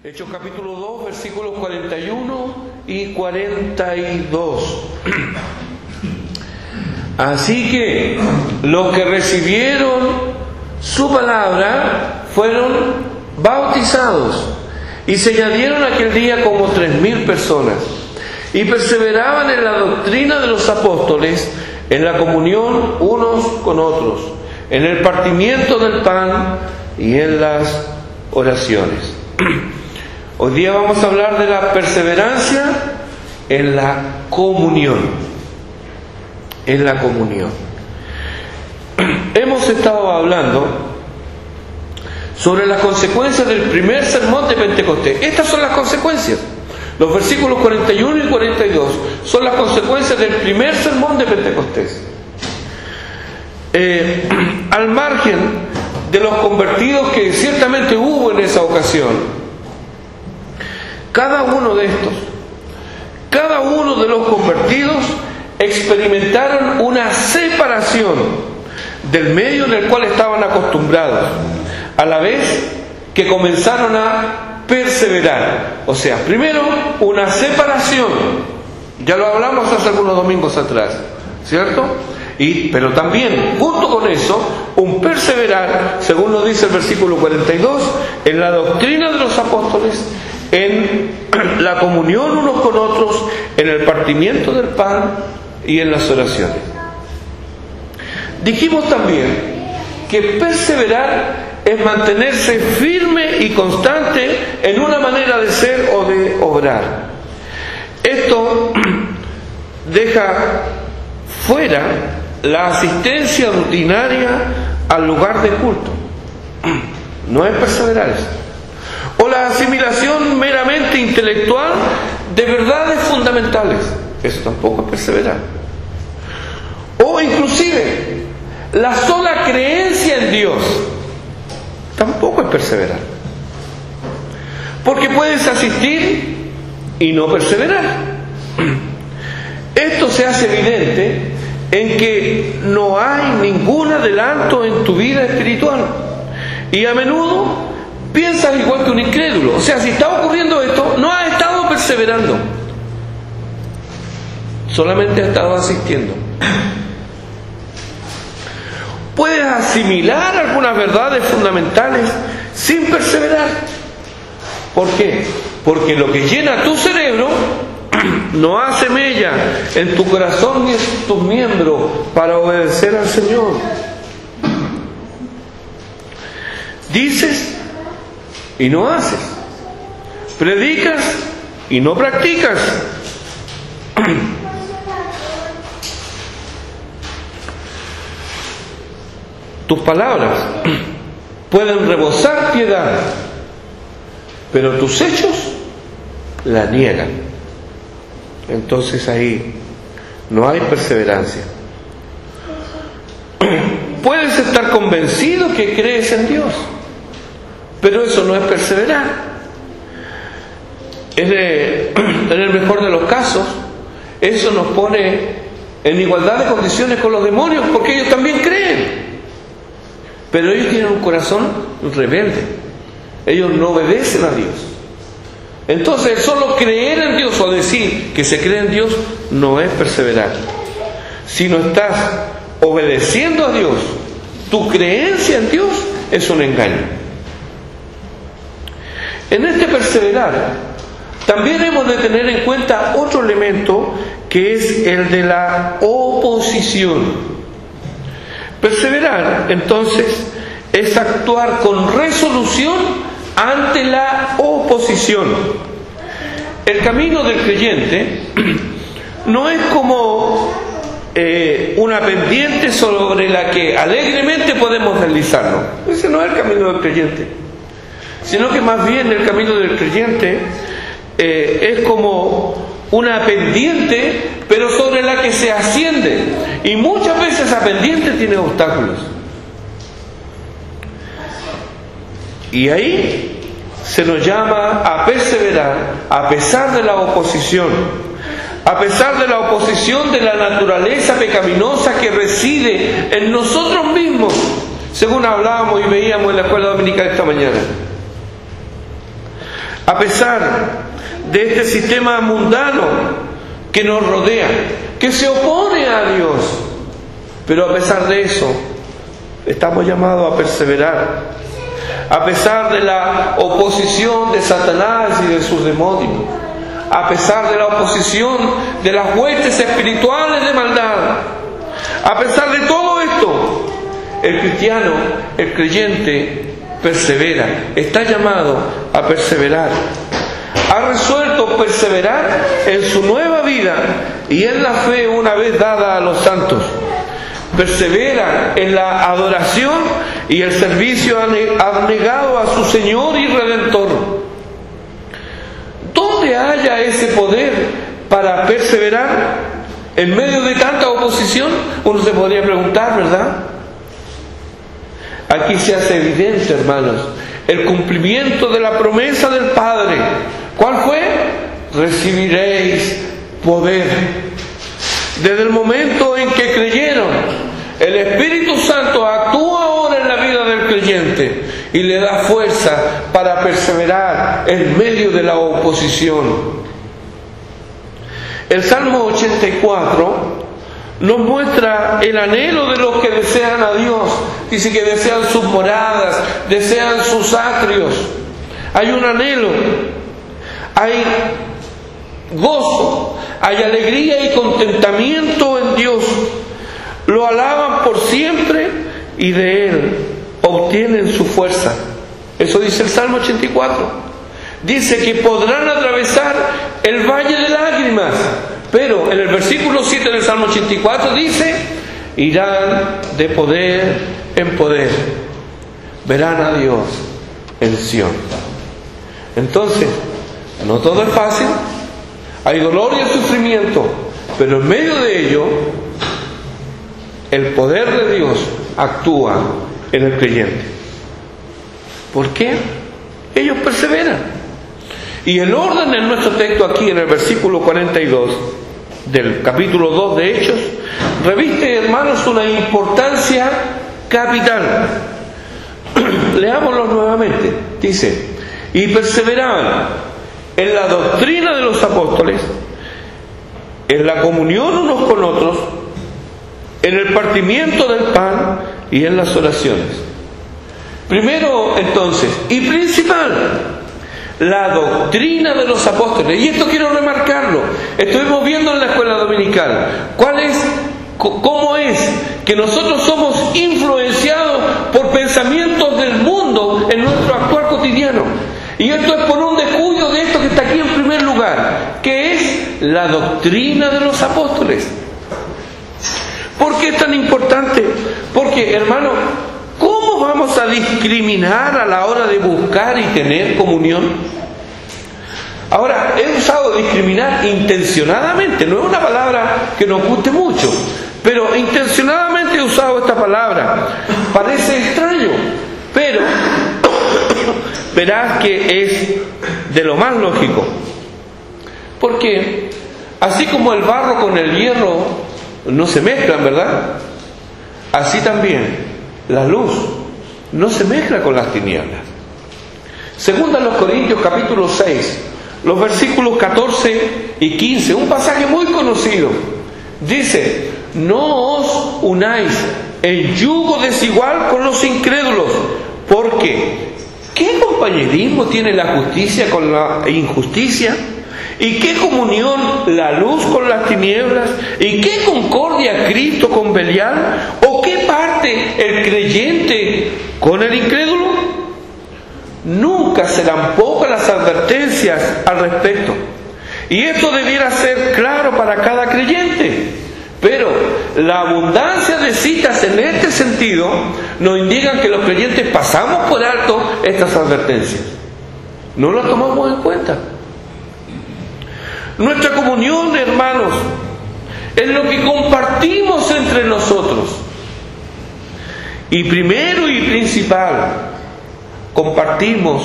Hechos capítulo 2, versículos 41 y 42. Así que los que recibieron su palabra fueron bautizados, y se añadieron aquel día como 3,000 personas, y perseveraban en la doctrina de los apóstoles, en la comunión unos con otros, en el partimiento del pan y en las oraciones. Hoy día vamos a hablar de la perseverancia en la comunión. En la comunión. Hemos estado hablando sobre las consecuencias del primer sermón de Pentecostés. Estas son las consecuencias. Los versículos 41 y 42 son las consecuencias del primer sermón de Pentecostés. Al margen de los convertidos que ciertamente hubo en esa ocasión, cada uno de los convertidos experimentaron una separación del medio en el cual estaban acostumbrados, a la vez que comenzaron a perseverar. O sea, primero una separación, ya lo hablamos hace algunos domingos atrás, ¿cierto? Pero también, junto con eso, un perseverar, según nos dice el versículo 42, en la doctrina de los apóstoles, en la comunión unos con otros, en el partimiento del pan y en las oraciones. Dijimos también que perseverar es mantenerse firme y constante en una manera de ser o de obrar. Esto deja fuera la asistencia rutinaria al lugar de culto. No es perseverar eso. O la asimilación meramente intelectual de verdades fundamentales. Eso tampoco es perseverar. O inclusive la sola creencia en Dios tampoco es perseverar. Porque puedes asistir y no perseverar. Esto se hace evidente en que no hay ningún adelanto en tu vida espiritual. Y a menudo piensas igual que un incrédulo. O sea, si está ocurriendo esto, no has estado perseverando. Solamente has estado asistiendo. Puedes asimilar algunas verdades fundamentales sin perseverar. ¿Por qué? Porque lo que llena tu cerebro no hace mella en tu corazón ni en tus miembros para obedecer al Señor. Dices y no haces. Predicas y no practicas. Tus palabras pueden rebosar piedad, pero tus hechos la niegan. Entonces ahí no hay perseverancia. Puedes estar convencido que crees en Dios, pero eso no es perseverar. En el mejor de los casos, eso nos pone en igualdad de condiciones con los demonios, porque ellos también creen. Pero ellos tienen un corazón rebelde. Ellos no obedecen a Dios. Entonces, solo creer en Dios o decir que se cree en Dios no es perseverar. Si no estás obedeciendo a Dios, tu creencia en Dios es un engaño. En este perseverar, también hemos de tener en cuenta otro elemento, que es el de la oposición. Perseverar, entonces, es actuar con resolución ante la oposición. El camino del creyente no es como una pendiente sobre la que alegremente podemos deslizarnos. Ese no es el camino del creyente, sino que más bien el camino del creyente es como una pendiente, pero sobre la que se asciende, y muchas veces esa pendiente tiene obstáculos, y ahí se nos llama a perseverar a pesar de la oposición, a pesar de la oposición de la naturaleza pecaminosa que reside en nosotros mismos, según hablábamos y veíamos en la escuela dominical esta mañana. A pesar de este sistema mundano que nos rodea, que se opone a Dios, pero a pesar de eso, estamos llamados a perseverar. A pesar de la oposición de Satanás y de sus demonios, a pesar de la oposición de las huestes espirituales de maldad, a pesar de todo esto, el cristiano, el creyente, persevera, está llamado a perseverar. Ha resuelto perseverar en su nueva vida y en la fe una vez dada a los santos. Persevera en la adoración y el servicio abnegado a su Señor y Redentor. ¿Dónde haya ese poder para perseverar en medio de tanta oposición? Uno se podría preguntar, ¿verdad? Aquí se hace evidente, hermanos, el cumplimiento de la promesa del Padre. ¿Cuál fue? Recibiréis poder. Desde el momento en que creyeron, el Espíritu Santo actúa ahora en la vida del creyente y le da fuerza para perseverar en medio de la oposición. El Salmo 84 nos muestra el anhelo de los que desean a Dios. Dice que desean sus moradas, desean sus atrios. Hay un anhelo, hay gozo, hay alegría y contentamiento en Dios. Lo alaban por siempre y de Él obtienen su fuerza. Eso dice el Salmo 84. Dice que podrán atravesar el valle de lágrimas, pero en el versículo 7 del Salmo 84 dice: irán de poder en poder, verán a Dios en Sión. Entonces, no todo es fácil, hay dolor y sufrimiento, pero en medio de ello, el poder de Dios actúa en el creyente. ¿Por qué? Ellos perseveran. Y el orden en nuestro texto aquí en el versículo 42 del capítulo 2 de Hechos reviste, hermanos, una importancia capital. Leámoslo nuevamente. Dice: y perseveraban en la doctrina de los apóstoles, en la comunión unos con otros, en el partimiento del pan y en las oraciones. Primero, entonces, y principal, la doctrina de los apóstoles. Y esto quiero remarcarlo. Estuvimos viendo en la escuela dominical cómo es que nosotros somos influenciados por pensamientos del mundo en nuestro actuar cotidiano. Y esto es por un descuido de esto que está aquí en primer lugar, que es la doctrina de los apóstoles. ¿Por qué es tan importante? Porque, hermano, ¿cómo vamos a discriminar a la hora de buscar y tener comunión? Ahora, he usado discriminar intencionadamente, no es una palabra que nos guste mucho, pero intencionadamente he usado esta palabra. Parece extraño, pero verás que es de lo más lógico. Porque así como el barro con el hierro no se mezclan, ¿verdad? Así también la luz no se mezcla con las tinieblas. Segunda a los Corintios capítulo 6, los versículos 14 y 15, un pasaje muy conocido. Dice: no os unáis en yugo desigual con los incrédulos, porque ¿qué compañerismo tiene la justicia con la injusticia? ¿Y qué comunión la luz con las tinieblas? ¿Y qué concordia Cristo con Belial? ¿O qué parte el creyente con el incrédulo? Nunca serán pocas las advertencias al respecto. Y esto debiera ser claro para cada creyente. Pero la abundancia de citas en este sentido nos indican que los creyentes pasamos por alto estas advertencias. No las tomamos en cuenta. Nuestra comunión, hermanos, es lo que compartimos entre nosotros. Y primero y principal, compartimos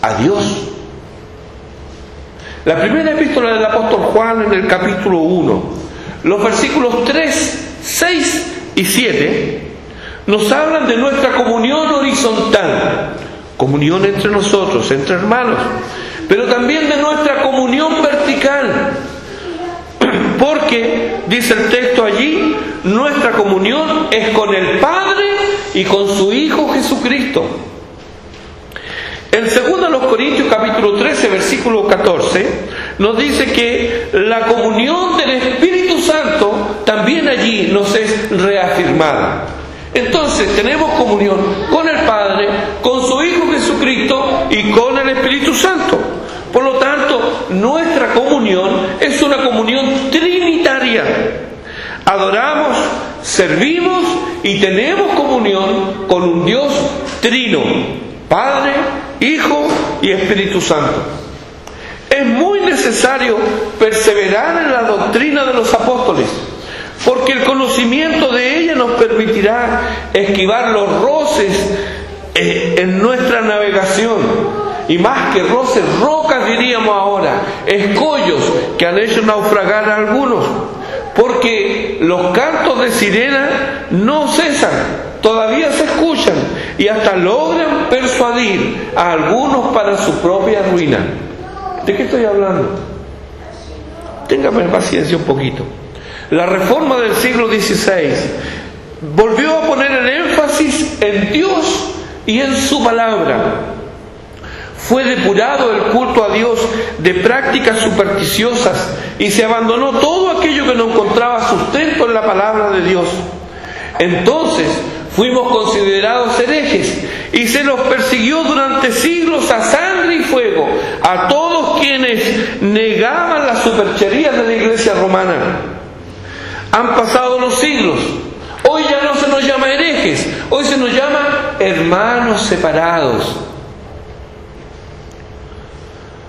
a Dios. La primera epístola del apóstol Juan, en el capítulo 1, los versículos 3, 6 y 7, nos hablan de nuestra comunión horizontal, comunión entre nosotros, entre hermanos. pero también de nuestra comunión vertical. Porque, dice el texto allí, nuestra comunión es con el Padre y con su Hijo Jesucristo. En 2 Corintios capítulo 13, versículo 14, nos dice que la comunión del Espíritu Santo también allí nos es reafirmada. Entonces tenemos comunión con el Padre, con su Hijo Jesucristo y con el Espíritu Santo. Por lo tanto, nuestra comunión es una comunión trinitaria. Adoramos, servimos y tenemos comunión con un Dios trino, Padre, Hijo y Espíritu Santo. Es muy necesario perseverar en la doctrina de los apóstoles, porque el conocimiento de ella nos permitirá esquivar los roces en nuestra navegación. Y más que roces, rocas diríamos ahora, escollos que han hecho naufragar a algunos. Porque los cantos de sirena no cesan, todavía se escuchan y hasta logran persuadir a algunos para su propia ruina. ¿De qué estoy hablando? Téngame paciencia un poquito. La Reforma del siglo XVI volvió a poner el énfasis en Dios y en su palabra. Fue depurado el culto a Dios de prácticas supersticiosas y se abandonó todo aquello que no encontraba sustento en la palabra de Dios. Entonces fuimos considerados herejes y se nos persiguió durante siglos a sangre y fuego a todos quienes negaban las supercherías de la Iglesia romana. Han pasado los siglos. Hoy ya no se nos llama herejes, hoy se nos llama hermanos separados.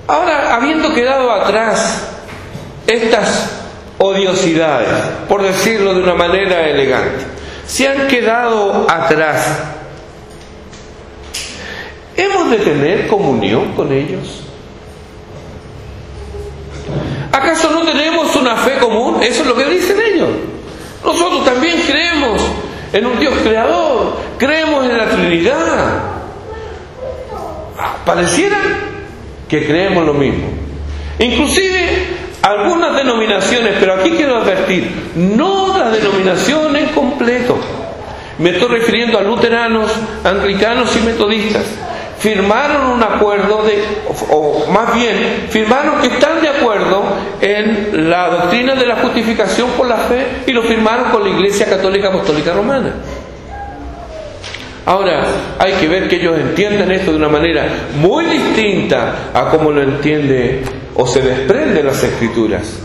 Ahora, habiendo quedado atrás estas odiosidades, por decirlo de una manera elegante, se han quedado atrás, ¿hemos de tener comunión con ellos? ¿Acaso no tenemos una fe común? Eso es lo que dicen ellos. Nosotros también creemos en un Dios creador, creemos en la Trinidad. Pareciera que creemos lo mismo. Inclusive algunas denominaciones, pero aquí quiero advertir, no la denominación en completo. Me estoy refiriendo a luteranos, anglicanos y metodistas. Firmaron un acuerdo o más bien, firmaron que están de acuerdo en la doctrina de la justificación por la fe y lo firmaron con la Iglesia Católica Apostólica Romana. Ahora, hay que ver que ellos entiendan esto de una manera muy distinta a como lo entiende o se desprende las Escrituras.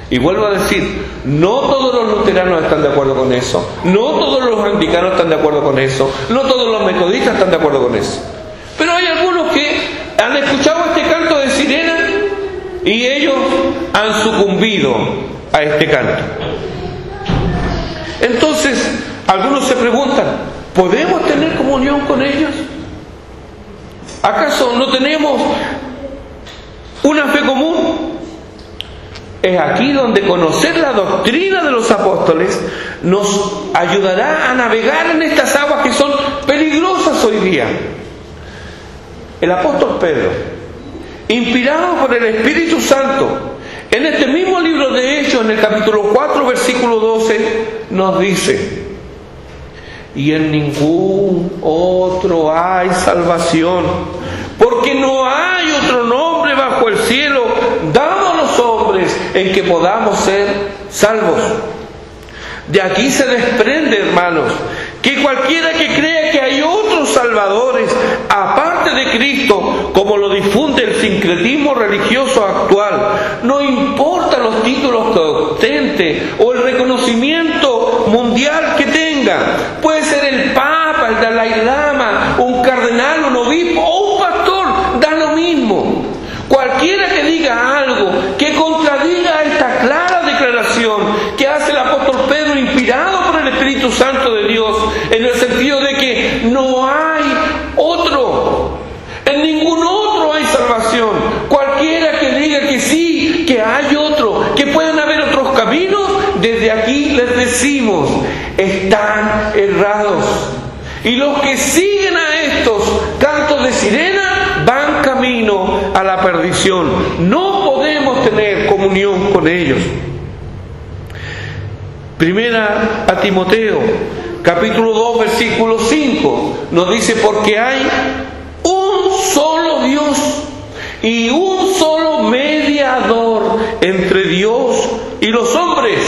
Y vuelvo a decir, no todos los luteranos están de acuerdo con eso, no todos los anglicanos están de acuerdo con eso, no todos los metodistas están de acuerdo con eso. Pero hay algunos que han escuchado este canto de sirena y ellos han sucumbido a este canto. Entonces, algunos se preguntan, ¿podemos tener comunión con ellos? ¿Acaso no tenemos una fe común? Es aquí donde conocer la doctrina de los apóstoles nos ayudará a navegar en estas aguas que son peligrosas hoy día. El apóstol Pedro, inspirado por el Espíritu Santo, en este mismo libro de Hechos, en el capítulo 4, versículo 12, nos dice: y en ningún otro hay salvación, porque no hay otro nombre bajo el cielo dado a los hombres en que podamos ser salvos. De aquí se desprende, hermanos, que cualquiera que crea que hay otros salvadores aparte de Cristo, como lo difunde el sincretismo religioso actual, no importa los títulos que ostente o el reconocimiento mundial que tenga, puede ser el Papa, el Dalai Lama, un cardenal, un obispo o un pastor, da lo mismo. Cualquiera que diga algo que contradiga esta clara declaración que hace el apóstol Pedro, inspirado por el Espíritu Santo de Dios, en el sentido de que no hay otro, en ningún otro hay salvación. Cualquiera que diga que sí, que hay otro, que pueden haber otros caminos, desde aquí les decimos, están errados. Y los que siguen a estos cantos de sirena van camino tradición. No podemos tener comunión con ellos. Primera a Timoteo, capítulo 2, versículo 5, nos dice: porque hay un solo Dios y un solo mediador entre Dios y los hombres,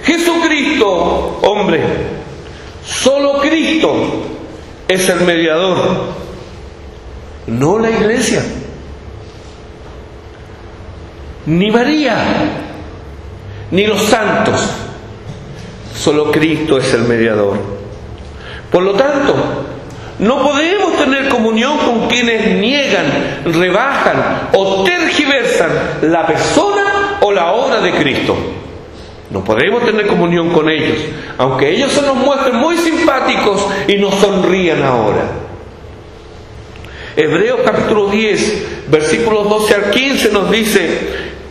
Jesucristo, hombre. Solo Cristo es el mediador, no la iglesia, ni María, ni los santos. Solo Cristo es el mediador. Por lo tanto, no podemos tener comunión con quienes niegan, rebajan o tergiversan la persona o la obra de Cristo. No podemos tener comunión con ellos, aunque ellos se nos muestren muy simpáticos y nos sonrían ahora. Hebreos capítulo 10, versículos 12 al 15 nos dice: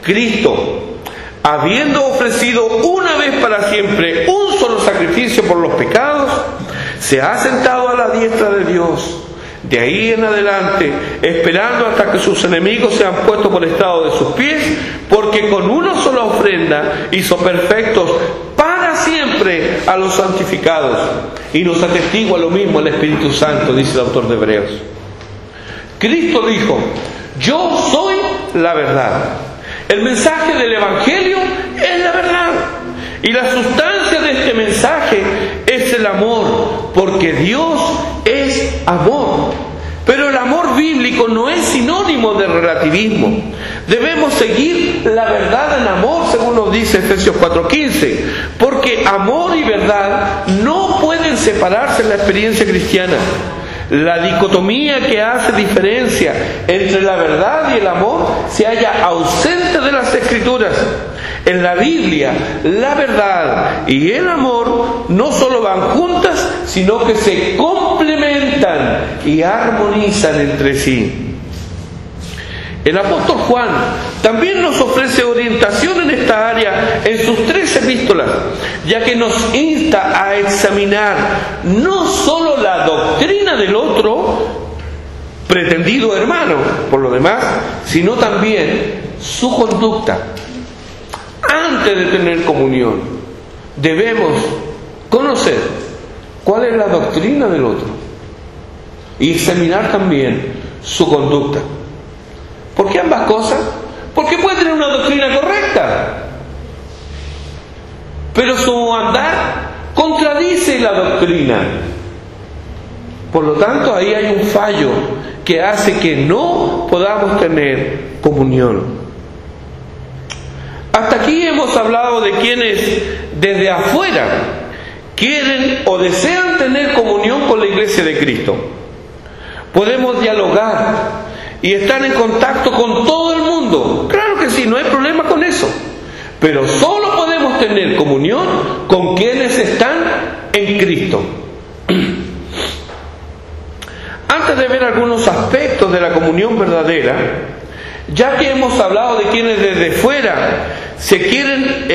Cristo, habiendo ofrecido una vez para siempre un solo sacrificio por los pecados, se ha sentado a la diestra de Dios. De ahí en adelante, esperando hasta que sus enemigos sean puestos por estrado de sus pies, porque con una sola ofrenda hizo perfectos para siempre a los santificados. Y nos atestigua lo mismo el Espíritu Santo, dice el autor de Hebreos. Cristo dijo: yo soy la verdad. El mensaje del Evangelio es la verdad. Y la sustancia de este mensaje es el amor, porque Dios es amor. Pero el amor bíblico no es sinónimo de relativismo. Debemos seguir la verdad en amor, según nos dice Efesios 4:15, porque amor y verdad no pueden separarse en la experiencia cristiana. La dicotomía que hace diferencia entre la verdad y el amor se halla ausente de las Escrituras. En la Biblia, la verdad y el amor no solo van juntas, sino que se complementan y armonizan entre sí. El apóstol Juan también nos ofrece orientación en esta área en sus 3 epístolas, ya que nos insta a examinar no solo la doctrina del otro pretendido hermano, por lo demás, sino también su conducta. Antes de tener comunión, debemos conocer cuál es la doctrina del otro y examinar también su conducta. ¿Por qué ambas cosas? Porque puede tener una doctrina correcta, pero su andar contradice la doctrina. Por lo tanto, ahí hay un fallo que hace que no podamos tener comunión. Hasta aquí hemos hablado de quienes desde afuera quieren o desean tener comunión con la Iglesia de Cristo. Podemos dialogar y estar en contacto con todo el mundo. Claro que sí, no hay problema con eso. Pero solo podemos tener comunión con quienes están en Cristo. Antes de ver algunos aspectos de la comunión verdadera, ya que hemos hablado de quienes desde fuera se quieren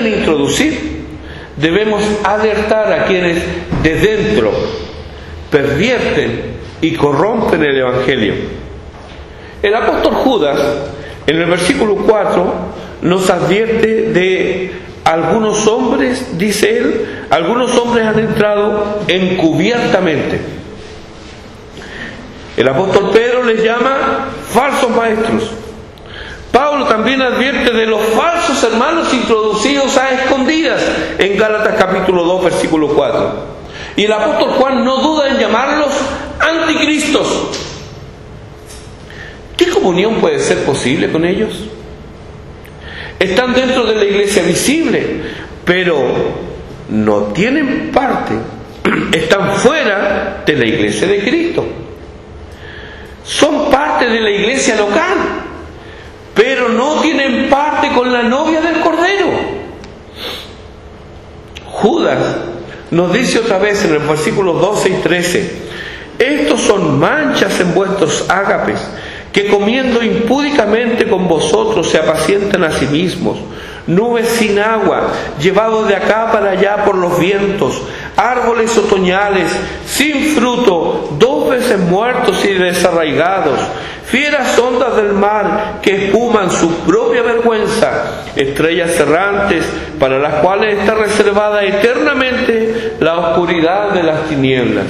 introducir, debemos alertar a quienes de dentro pervierten y corrompen el Evangelio. El apóstol Judas, en el versículo 4, nos advierte de algunos hombres, dice él, algunos hombres han entrado encubiertamente. El apóstol Pedro les llama falsos maestros. Pablo también advierte de los falsos hermanos introducidos a escondidas en Gálatas capítulo 2, versículo 4. Y el apóstol Juan no duda en llamarlos anticristos. ¿Qué comunión puede ser posible con ellos? Están dentro de la iglesia visible, pero no tienen parte, están fuera de la iglesia de Cristo. Son parte de la iglesia local, pero no tienen parte con la novia del Cordero. Judas nos dice otra vez en el versículo 12 y 13: estos son manchas en vuestros ágapes, que comiendo impúdicamente con vosotros se apacientan a sí mismos, nubes sin agua, llevados de acá para allá por los vientos, árboles otoñales sin fruto, 2 veces muertos y desarraigados, fieras ondas del mar que espuman su propia vergüenza, estrellas errantes para las cuales está reservada eternamente la oscuridad de las tinieblas.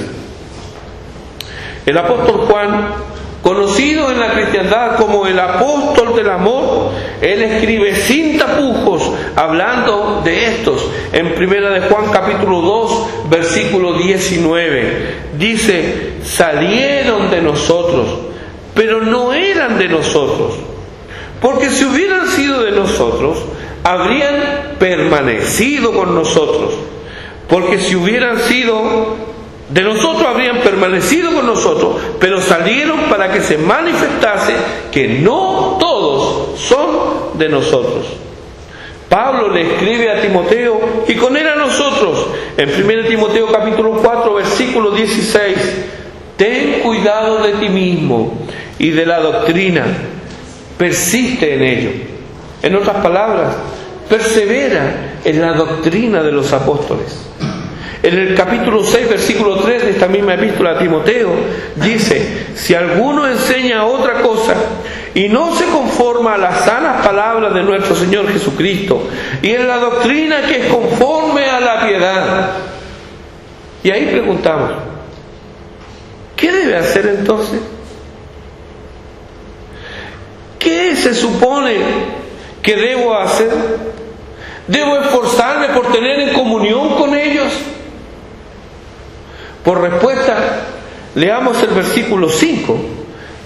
El apóstol Juan, conocido en la cristiandad como el apóstol del amor, él escribe sin tapujos hablando de estos. En 1 de Juan capítulo 2 versículo 19 dice: salieron de nosotros, pero no eran de nosotros, porque si hubieran sido de nosotros, habrían permanecido con nosotros, porque si hubieran sido de nosotros, habrían permanecido con nosotros, pero salieron para que se manifestase que no todos son de nosotros. Pablo le escribe a Timoteo y con él a nosotros, en 1 Timoteo capítulo 4 versículo 16: ten cuidado de ti mismo y de la doctrina, persiste en ello. En otras palabras, persevera en la doctrina de los apóstoles. En el capítulo 6, versículo 3 de esta misma epístola a Timoteo, dice: si alguno enseña otra cosa y no se conforma a las sanas palabras de nuestro Señor Jesucristo y en la doctrina que es conforme a la piedad. Y ahí preguntamos, ¿qué debe hacer entonces? ¿Qué se supone que debo hacer? ¿Debo esforzarme por tener en comunión con ellos? Por respuesta, leamos el versículo 5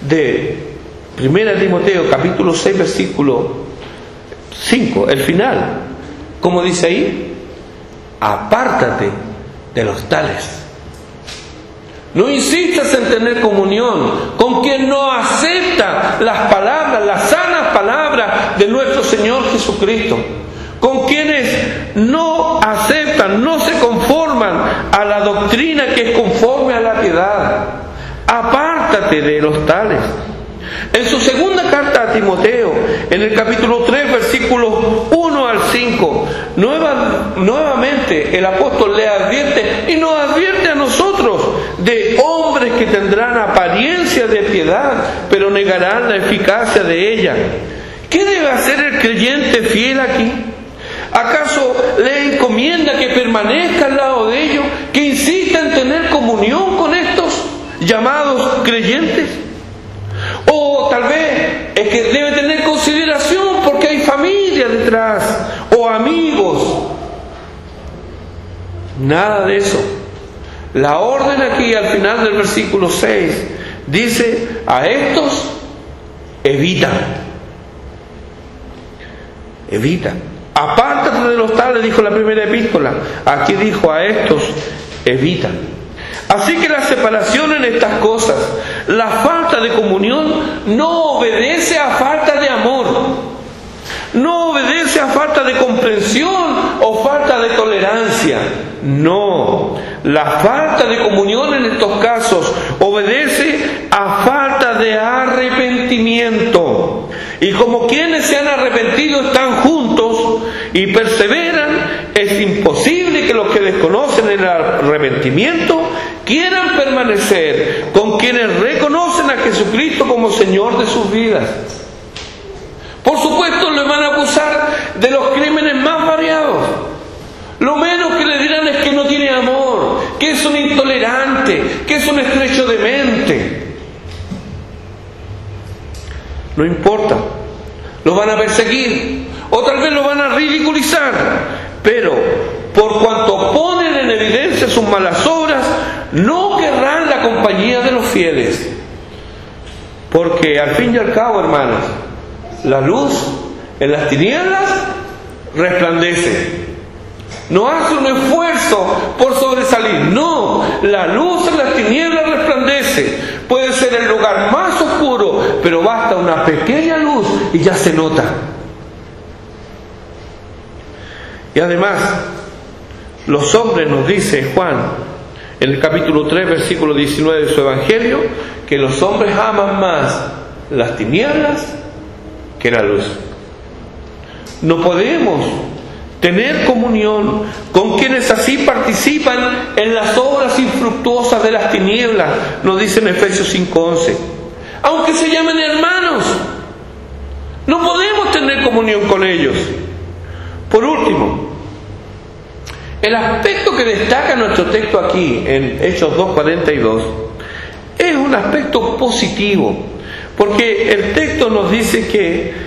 de 1 Timoteo capítulo 6 versículo 5, el final. Como dice ahí: apártate de los tales. No insistas en tener comunión con quien no acepta las palabras, las sanas palabras de nuestro Señor Jesucristo, con quienes no aceptan, no se conforman a la doctrina que es conforme a la piedad. Apártate de los tales. En su segunda carta a Timoteo, en el capítulo 3, versículos 1 al 5, nuevamente el apóstol le advierte y nos advierte a nosotros de hombres que tendrán apariencia de piedad, pero negarán la eficacia de ella. ¿Qué debe hacer el creyente fiel aquí? ¿Acaso le encomienda que permanezca al lado de ellos, que insista en tener comunión con estos llamados creyentes? O tal vez es que debe tener consideración porque hay familia detrás o amigos. Nada de eso. La orden aquí al final del versículo 6 dice: a estos evita. Evita. Apártate de los tales, dijo la primera epístola. Aquí dijo: a estos evita. Así que la separación en estas cosas, la falta de comunión, no obedece a falta de amor, no obedece a falta de comprensión o falta de tolerancia. No, la falta de comunión en estos casos obedece a falta de arrepentimiento. Y como quienes se han arrepentido están juntos y perseveran, es imposible que los que desconocen el arrepentimiento quieran permanecer con quienes reconocen a Jesucristo como Señor de sus vidas. Por supuesto, le van a acusar de los crímenes más variados. Lo menos que le dirán es que no tiene amor, que es un intolerante, que es un estrecho de mente. No importa, lo van a perseguir o tal vez lo van a ridiculizar, pero por cuanto ponen en evidencia sus malas obras, no querrán la compañía de los fieles. Porque al fin y al cabo, hermanos, la luz en las tinieblas resplandece. No hace un esfuerzo por sobresalir. No, la luz en las tinieblas resplandece. Puede ser el lugar más oscuro, pero basta una pequeña luz y ya se nota. Y además, los hombres, nos dice Juan, en el capítulo 3, versículo 19 de su Evangelio, que los hombres aman más las tinieblas que la luz. No podemos tener comunión con quienes así participan en las obras infructuosas de las tinieblas, nos dice en Efesios 5:11. Aunque se llamen hermanos, no podemos tener comunión con ellos. Por último, el aspecto que destaca nuestro texto aquí en Hechos 2:42 es un aspecto positivo, porque el texto nos dice que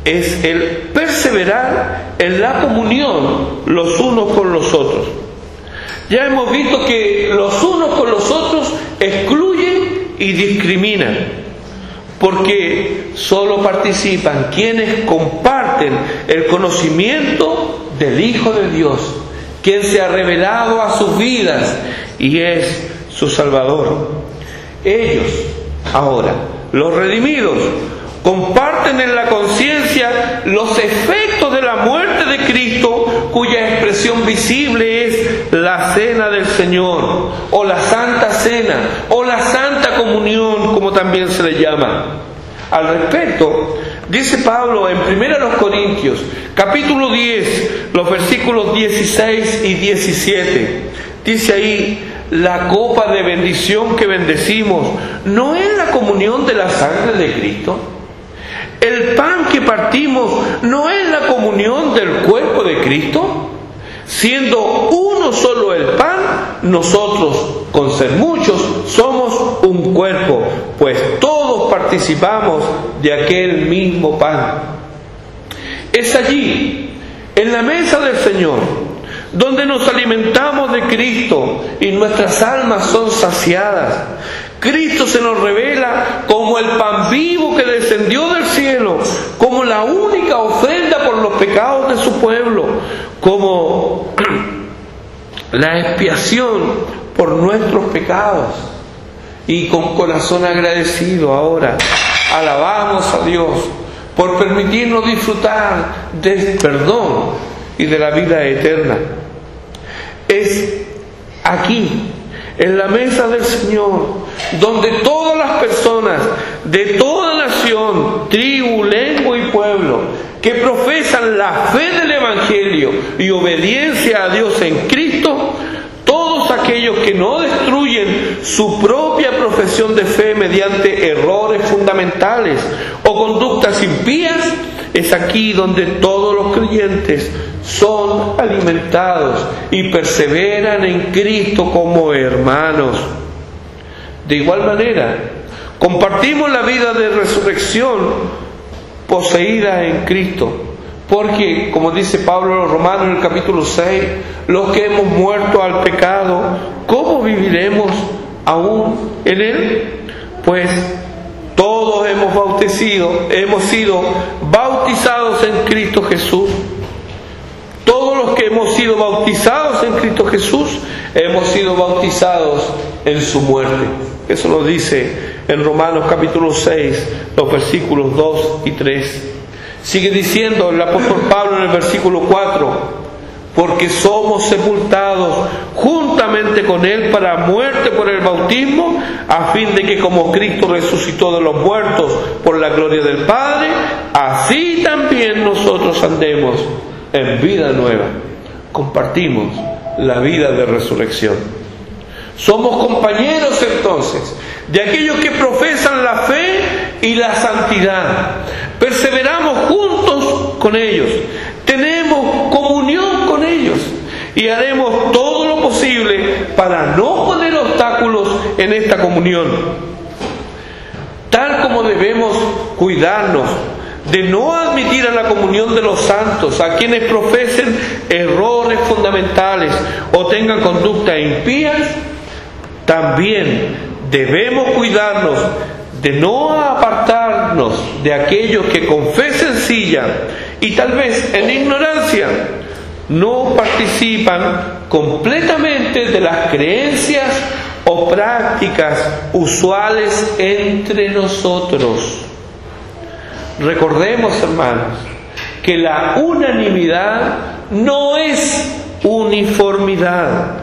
es el perseverar en la comunión los unos con los otros. Ya hemos visto que los unos con los otros excluyen y discriminan, porque solo participan quienes comparten el conocimiento del Hijo de Dios, quien se ha revelado a sus vidas y es su Salvador. Ellos, ahora, los redimidos, comparten en la conciencia los efectos de la muerte de Cristo, cuya expresión visible es la cena del Señor, o la Santa Cena, o la Santa Comunión, como también se le llama. Al respecto, dice Pablo en 1 Corintios, capítulo 10, los versículos 16 y 17. Dice ahí: la copa de bendición que bendecimos, ¿no es la comunión de la sangre de Cristo? El pan que partimos, ¿no es la comunión del cuerpo de Cristo? Siendo uno solo el pan, nosotros, con ser muchos, somos un cuerpo, pues todos participamos de aquel mismo pan. Es allí, en la mesa del Señor, donde nos alimentamos de Cristo y nuestras almas son saciadas. Cristo se nos revela como el pan vivo que descendió del cielo, como la única ofrenda por los pecados de su pueblo, como la expiación por nuestros pecados. Y con corazón agradecido ahora alabamos a Dios por permitirnos disfrutar del perdón y de la vida eterna. Es aquí, en la mesa del Señor, donde todas las personas de toda nación, tribu, lengua y pueblo que profesan la fe del Evangelio y obediencia a Dios en Cristo, todos aquellos que no destruyen su propia profesión de fe mediante errores fundamentales o conductas impías, es aquí donde todos los creyentes son alimentados y perseveran en Cristo como hermanos. De igual manera, compartimos la vida de resurrección poseída en Cristo, porque, como dice Pablo a los Romanos en el capítulo 6, los que hemos muerto al pecado, ¿cómo viviremos aún en él? Pues todos hemos sido bautizados en Cristo Jesús. Todos los que hemos sido bautizados en Cristo Jesús, hemos sido bautizados en su muerte. Eso lo dice en Romanos capítulo 6, los versículos 2 y 3. Sigue diciendo el apóstol Pablo en el versículo 4: porque somos sepultados juntamente con Él para muerte por el bautismo, a fin de que como Cristo resucitó de los muertos por la gloria del Padre, así también nosotros andemos en vida nueva. Compartimos la vida de resurrección. Somos compañeros entonces de aquellos que profesan la fe y la santidad. Perseveramos juntos con ellos. Tenemos comunión con ellos y haremos todo lo posible para no poner obstáculos en esta comunión. Tal como debemos cuidarnos de no admitir a la comunión de los santos a quienes profesen errores fundamentales o tengan conductas impías, también debemos cuidarnos de no apartarnos de aquellos que con fe sencilla y tal vez en ignorancia no participan completamente de las creencias o prácticas usuales entre nosotros. Recordemos, hermanos, que la unanimidad no es uniformidad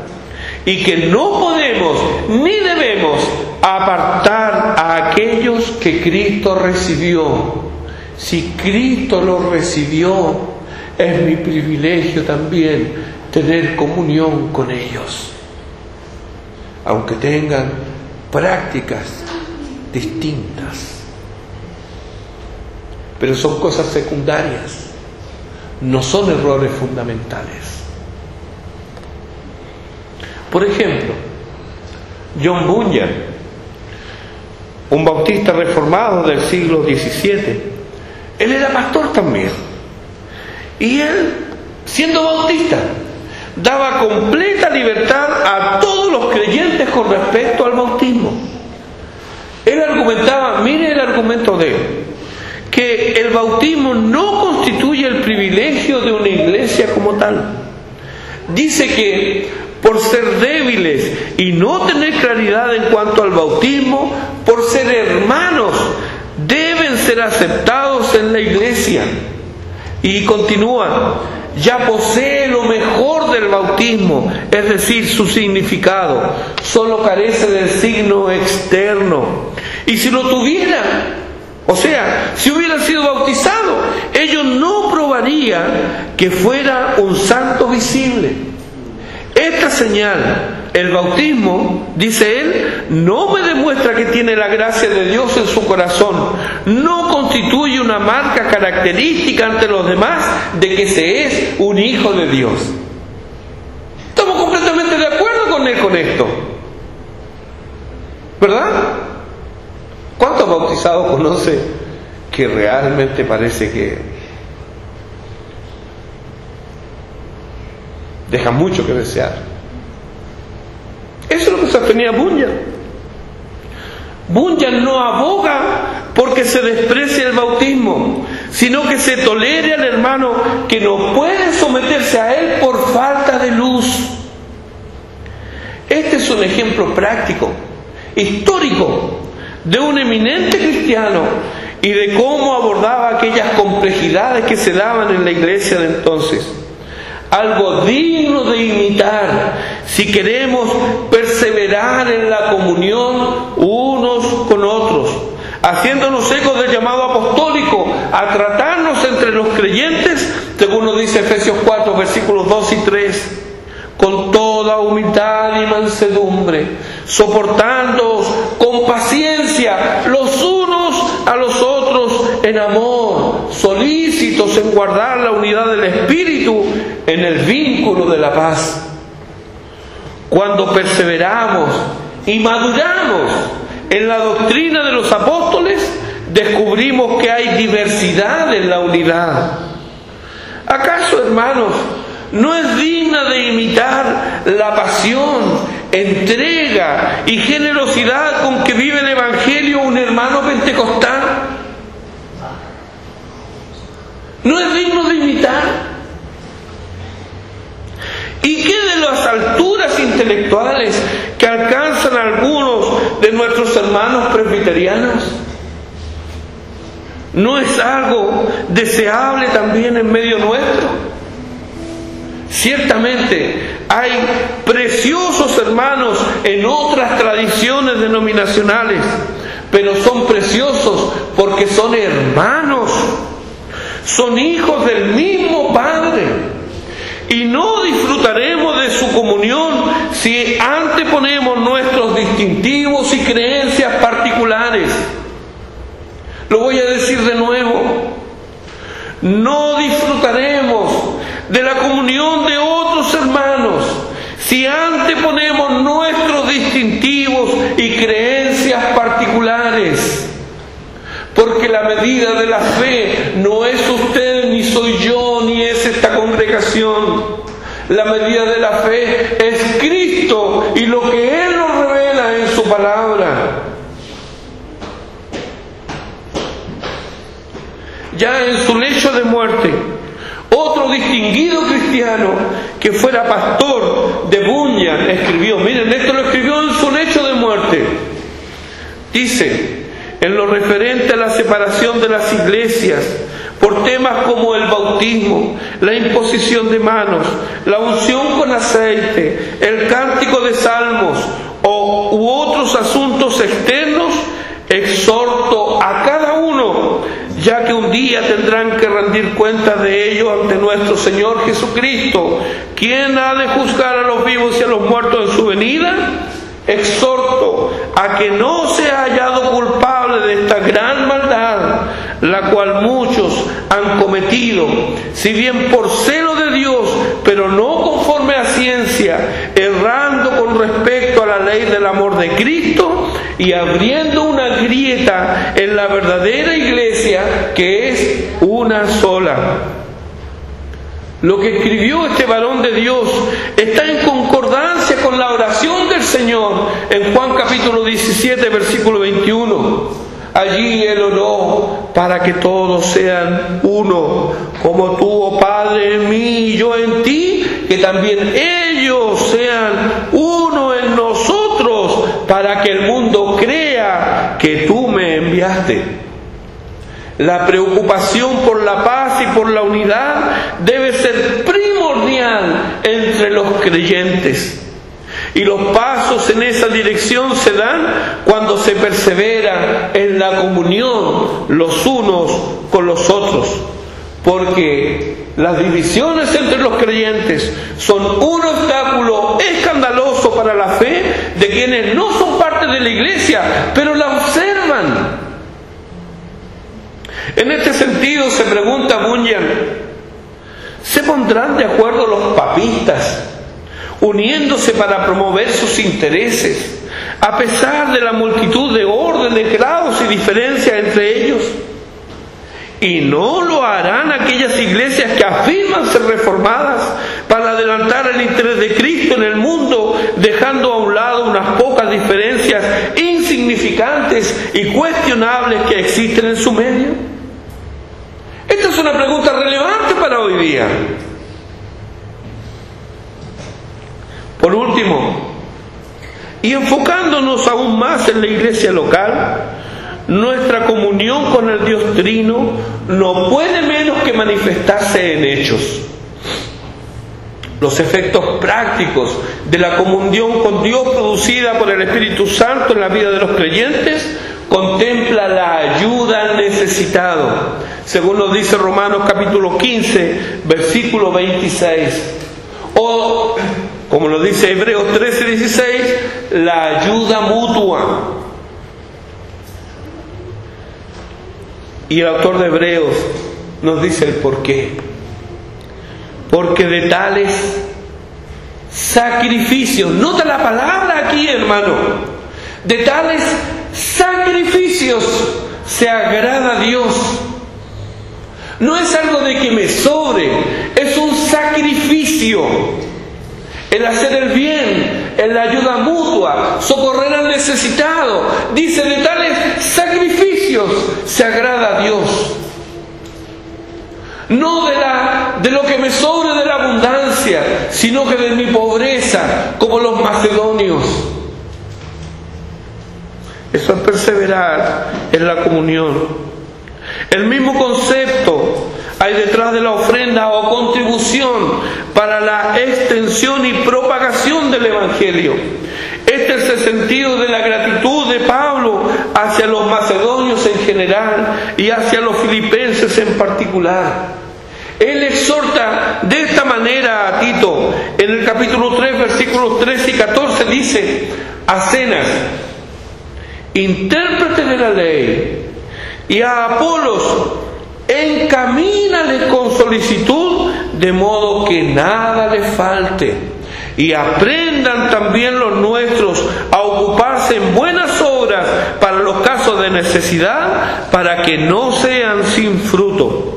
y que no podemos ni debemos apartar a aquellos que Cristo recibió. Si Cristo los recibió, es mi privilegio también tener comunión con ellos, aunque tengan prácticas distintas. Pero son cosas secundarias, no son errores fundamentales. Por ejemplo, John Bunyan, un bautista reformado del siglo XVII, él era pastor también. Y él, siendo bautista, daba completa libertad a todos los creyentes con respecto al bautismo. Él argumentaba, mire el argumento de él, que el bautismo no constituye el privilegio de una iglesia como tal. Dice que por ser débiles y no tener claridad en cuanto al bautismo, por ser hermanos, deben ser aceptados en la iglesia. Y continúa, ya posee lo mejor del bautismo, es decir, su significado, solo carece del signo externo. Y si lo tuviera, o sea, si hubiera sido bautizado, ello no probaría que fuera un santo visible. Esta señal, el bautismo, dice él, no me demuestra que tiene la gracia de Dios en su corazón. No constituye una marca característica ante los demás de que se es un hijo de Dios. Estamos completamente de acuerdo con él con esto, ¿verdad? ¿Cuántos bautizados conoce que realmente parece que deja mucho que desear? Eso es lo que sostenía Bunyan. Bunyan no aboga porque se desprecie el bautismo, sino que se tolere al hermano que no puede someterse a él por falta de luz. Este es un ejemplo práctico, histórico, de un eminente cristiano y de cómo abordaba aquellas complejidades que se daban en la iglesia de entonces. Algo digno de imitar si queremos perseverar en la comunión unos con otros, haciéndonos eco del llamado apostólico a tratarnos entre los creyentes, según nos dice Efesios 4, versículos 2 y 3, con toda humildad y mansedumbre, soportándoos con paciencia los unos a los otros en amor, solícitos en guardar la unidad del Espíritu en el vínculo de la paz. Cuando perseveramos y maduramos en la doctrina de los apóstoles, descubrimos que hay diversidad en la unidad. ¿Acaso, hermanos, no es digna de imitar la pasión, entrega y generosidad con que vive el Evangelio un hermano pentecostal? ¿No es digno de imitar? ¿Y qué de las alturas intelectuales que alcanzan algunos de nuestros hermanos presbiterianos? ¿No es algo deseable también en medio nuestro? Ciertamente hay preciosos hermanos en otras tradiciones denominacionales, pero son preciosos porque son hermanos, son hijos del mismo Padre, y no disfrutaremos de su comunión si anteponemos nuestros distintivos y creencias particulares. Lo voy a decir de nuevo: no disfrutaremos de la comunión de otros hermanos si anteponemos nuestros distintivos y creencias particulares. Porque la medida de la fe no es usted, ni soy yo, ni es esta congregación. La medida de la fe es Cristo y lo que Él nos revela en su palabra. Ya en su lecho de muerte, otro distinguido cristiano que fuera pastor de Bunyan escribió, miren, esto lo escribió en su lecho de muerte. Dice: en lo referente a la separación de las iglesias por temas como el bautismo, la imposición de manos, la unción con aceite, el cántico de salmos u otros asuntos externos, exhorto a cada uno, ya que un día tendrán que rendir cuenta de ello ante nuestro Señor Jesucristo, quien ha de juzgar a los vivos y a los muertos en su venida, exhorto a que no sea hallado culpable de esta gran maldad, la cual muchos han cometido, si bien por celo de Dios, pero no conforme a ciencia, errando con respecto a la ley del amor de Cristo y abriendo una grieta en la verdadera iglesia, que es una sola. Lo que escribió este varón de Dios está en concordancia con la oración del Señor en Juan capítulo 17, versículo 21. Allí Él oró para que todos sean uno, como tú, oh Padre, en mí y yo en ti, que también ellos sean uno en nosotros, para que el mundo crea que tú me enviaste. La preocupación por la paz y por la unidad debe ser primordial entre los creyentes. Y los pasos en esa dirección se dan cuando se persevera en la comunión los unos con los otros. Porque las divisiones entre los creyentes son un obstáculo escandaloso para la fe de quienes no son parte de la iglesia, pero la observan. En este sentido se pregunta Bunyan, ¿se pondrán de acuerdo los papistas, uniéndose para promover sus intereses, a pesar de la multitud de órdenes, grados y diferencias entre ellos? ¿Y no lo harán aquellas iglesias que afirman ser reformadas para adelantar el interés de Cristo en el mundo, dejando a un lado unas pocas diferencias insignificantes y cuestionables que existen en su medio? Esta es una pregunta relevante para hoy día. Por último, y enfocándonos aún más en la iglesia local, nuestra comunión con el Dios Trino no puede menos que manifestarse en hechos. Los efectos prácticos de la comunión con Dios producida por el Espíritu Santo en la vida de los creyentes contempla la ayuda al necesitado, según nos dice Romanos capítulo 15, versículo 26. O, como lo dice Hebreos 13, 16, la ayuda mutua. Y el autor de Hebreos nos dice el por qué. Porque de tales sacrificios, nota la palabra aquí, hermano, de tales sacrificios se agrada a Dios. No es algo de que me sobre, es un sacrificio. El hacer el bien, en la ayuda mutua, socorrer al necesitado. Dice, de tales sacrificios se agrada a Dios. No de lo que me sobre de la abundancia, sino que de mi pobreza, como los macedonios. Eso es perseverar en la comunión. El mismo concepto hay detrás de la ofrenda o contribución para la extensión y propagación del Evangelio. Este es el sentido de la gratitud de Pablo hacia los macedonios en general y hacia los filipenses en particular. Él exhorta de esta manera a Tito. En el capítulo 3, versículos 13 y 14 dice: a Zenas, intérprete de la ley, y a Apolos, encamínale con solicitud, de modo que nada le falte. Y aprendan también los nuestros a ocuparse en buenas obras para los casos de necesidad, para que no sean sin fruto.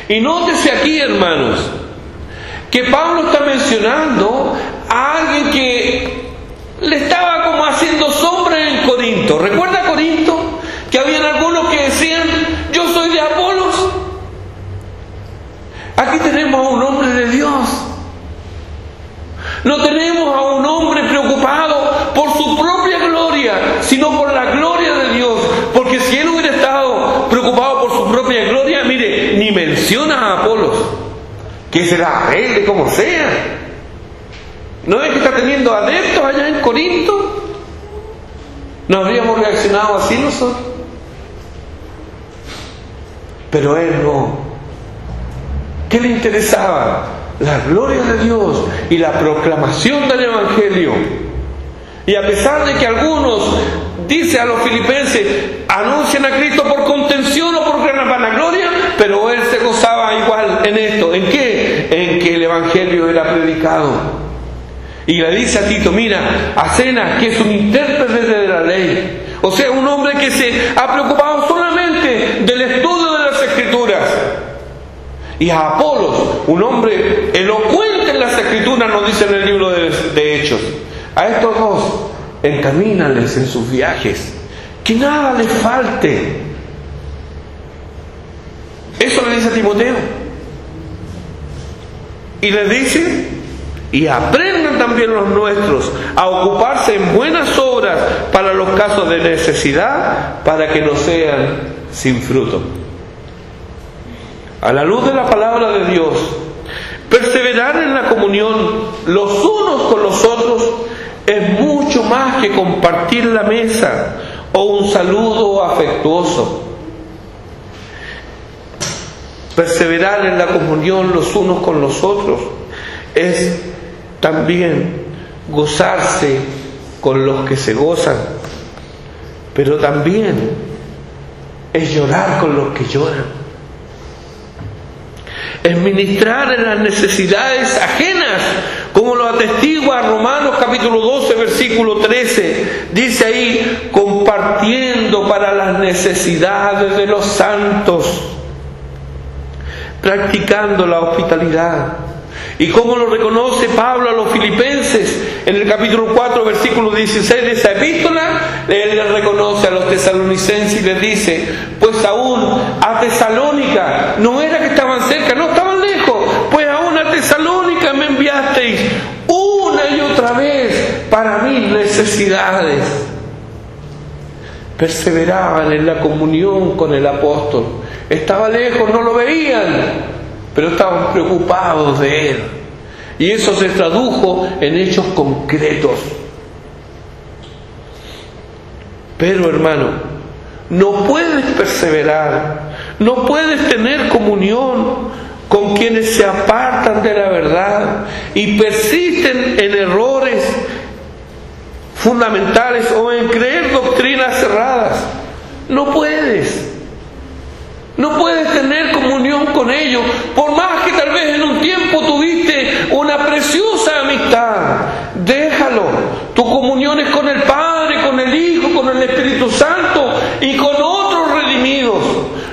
Y nótese aquí, hermanos, que Pablo está mencionando a alguien que le estaba como haciendo sombra en Corinto. ¿Recuerda Corinto? Que habían algunos que decían: yo soy de Apolos. Aquí tenemos a un hombre de Dios. No tenemos a un hombre preocupado por su propia gloria, sino por la gloria de Dios. Porque si él hubiera estado preocupado por su propia gloria, mire, ni menciona a Apolos, que se la arregle como sea. ¿No es que está teniendo adeptos allá en Corinto? ¿No habríamos reaccionado así nosotros? Pero él no. ¿Qué le interesaba? La gloria de Dios y la proclamación del Evangelio. Y a pesar de que algunos, dice a los filipenses, anuncian a Cristo por contención o por gran vanagloria, pero él se gozaba igual en esto. ¿En qué? En que el Evangelio era predicado. Y le dice a Tito, mira, a Zenas, que es un intérprete de la ley, o sea, un hombre que se ha preocupado solamente del estudio de las Escrituras. Y a Apolos, un hombre elocuente en las Escrituras, nos dice en el libro de Hechos. A estos dos, encamínales en sus viajes, que nada les falte. Eso le dice a Timoteo. Y le dice, y aprendan también los nuestros a ocuparse en buenas obras para los casos de necesidad, para que no sean sin fruto. A la luz de la palabra de Dios, perseverar en la comunión los unos con los otros es mucho más que compartir la mesa o un saludo afectuoso. Perseverar en la comunión los unos con los otros es también gozarse con los que se gozan, pero también es llorar con los que lloran. Es ministrar en las necesidades ajenas, como lo atestigua Romanos capítulo 12, versículo 13. Dice ahí, compartiendo para las necesidades de los santos, practicando la hospitalidad. Y como lo reconoce Pablo a los filipenses en el capítulo 4, versículo 16 de esa epístola, él le reconoce a los tesalonicenses y les dice, pues aún a Tesalónica, no era que estaban cerca, no estaban lejos, pues aún a Tesalónica me enviasteis una y otra vez para mis necesidades. Perseveraban en la comunión con el apóstol. Estaba lejos, no lo veían, pero estaban preocupados de él. Y eso se tradujo en hechos concretos. Pero hermano, no puedes perseverar, no puedes tener comunión con quienes se apartan de la verdad y persisten en errores fundamentales o en creer doctrinas cerradas. No puedes. No puedes tener comunión con ellos, por más que tal vez en un tiempo tuviste una preciosa amistad. Déjalo. Tu comunión es con el Padre, con el Hijo, con el Espíritu Santo y con otros redimidos,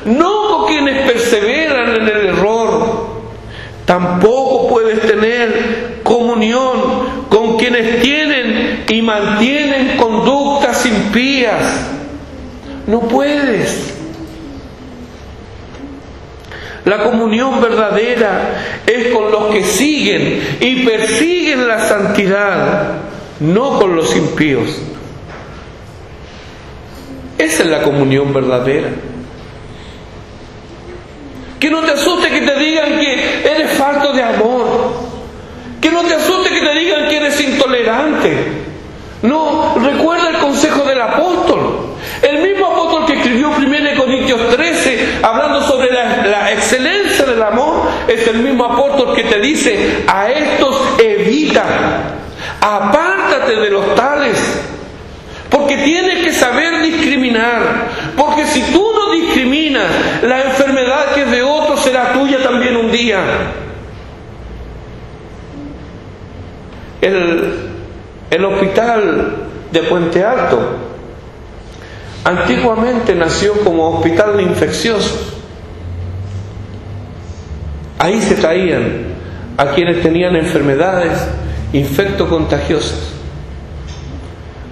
no con quienes perseveran en el error. Tampoco puedes tener comunión con quienes tienen y mantienen conductas impías. No puedes. La comunión verdadera es con los que siguen y persiguen la santidad, no con los impíos. Esa es la comunión verdadera. Que no te asuste que te digan que eres falto de amor. Que no te asuste que te digan que eres intolerante. No, recuerda el consejo del apóstol. El mismo apóstol que escribió 1 Corintios 13, hablando sobre la excelencia del amor, es el mismo apóstol que te dice, a estos evita, apártate de los tales, porque tienes que saber discriminar, porque si tú no discriminas, la enfermedad que es de otro será tuya también un día. El hospital de Puente Alto antiguamente nació como hospital de infecciosos. Ahí se traían a quienes tenían enfermedades infectocontagiosas.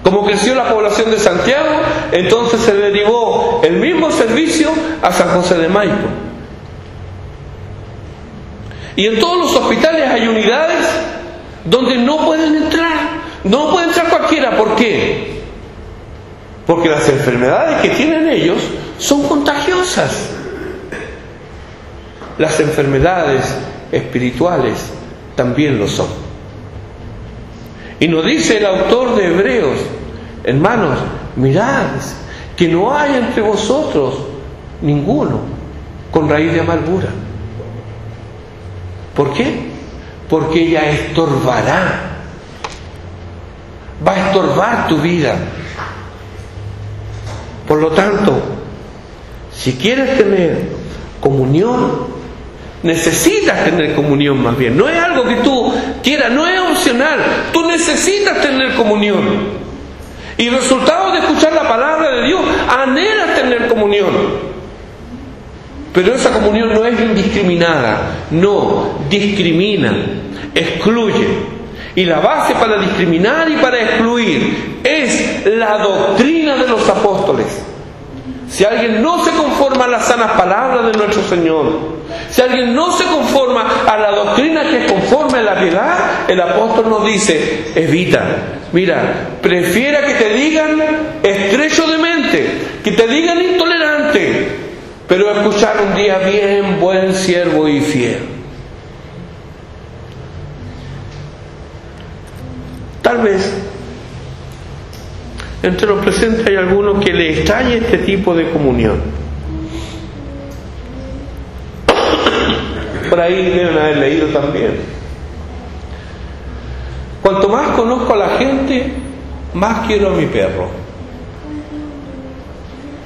Como creció la población de Santiago, entonces se derivó el mismo servicio a San José de Maipo. Y en todos los hospitales hay unidades donde no pueden entrar. No puede entrar cualquiera. ¿Por qué? Porque las enfermedades que tienen ellos son contagiosas. Las enfermedades espirituales también lo son. Y nos dice el autor de Hebreos, hermanos, mirad que no hay entre vosotros ninguno con raíz de amargura. ¿Por qué? Porque ella estorbará. Va a estorbar tu vida. Por lo tanto, si quieres tener comunión, necesitas tener comunión más bien. No es algo que tú quieras, no es opcional. Tú necesitas tener comunión. Y resultado de escuchar la palabra de Dios, anhelas tener comunión. Pero esa comunión no es indiscriminada. No, discrimina, excluye. Y la base para discriminar y para excluir es la doctrina de los apóstoles. Si alguien no se conforma a las sanas palabras de nuestro Señor, si alguien no se conforma a la doctrina que es conforme a la piedad, el apóstol nos dice, evita. Mira, prefiera que te digan estrecho de mente, que te digan intolerante, pero escuchar un día bien, buen siervo y fiel. Tal vez entre los presentes hay alguno que le extrañe este tipo de comunión. Por ahí deben haber leído también. Cuanto más conozco a la gente, más quiero a mi perro.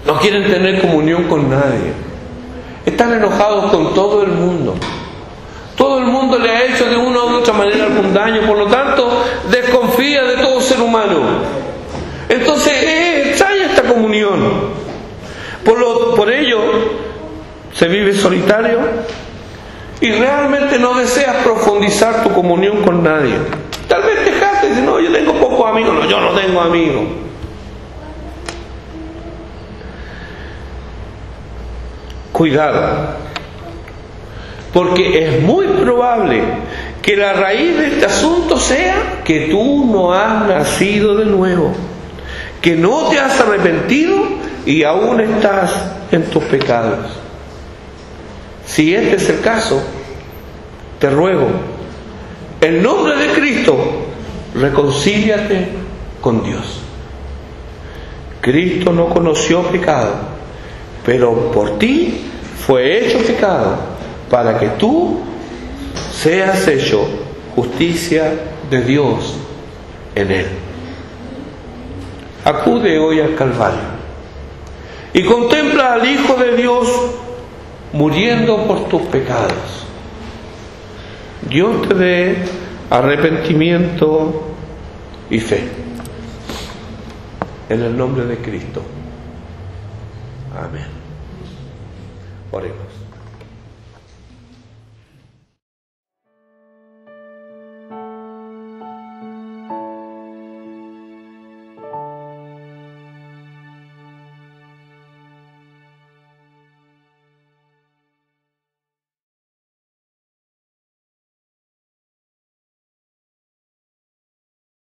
No quieren tener comunión con nadie. Están enojados con todo el mundo. Todo el mundo le ha hecho de una u otra manera algún daño, por lo tanto, desconfía de todo ser humano. Entonces, extraña esta comunión. Por ello, se vive solitario y realmente no deseas profundizar tu comunión con nadie. Tal vez te jactas y dices, no, yo tengo pocos amigos. No, yo no tengo amigos. Cuidado, porque es muy probable que la raíz de este asunto sea que tú no has nacido de nuevo, que no te has arrepentido y aún estás en tus pecados. Si este es el caso, te ruego, en nombre de Cristo, reconcíliate con Dios. Cristo no conoció pecado, pero por ti fue hecho pecado, para que tú seas hecho justicia de Dios en Él. Acude hoy al Calvario y contempla al Hijo de Dios muriendo por tus pecados. Dios te dé arrepentimiento y fe. En el nombre de Cristo. Amén. Oremos.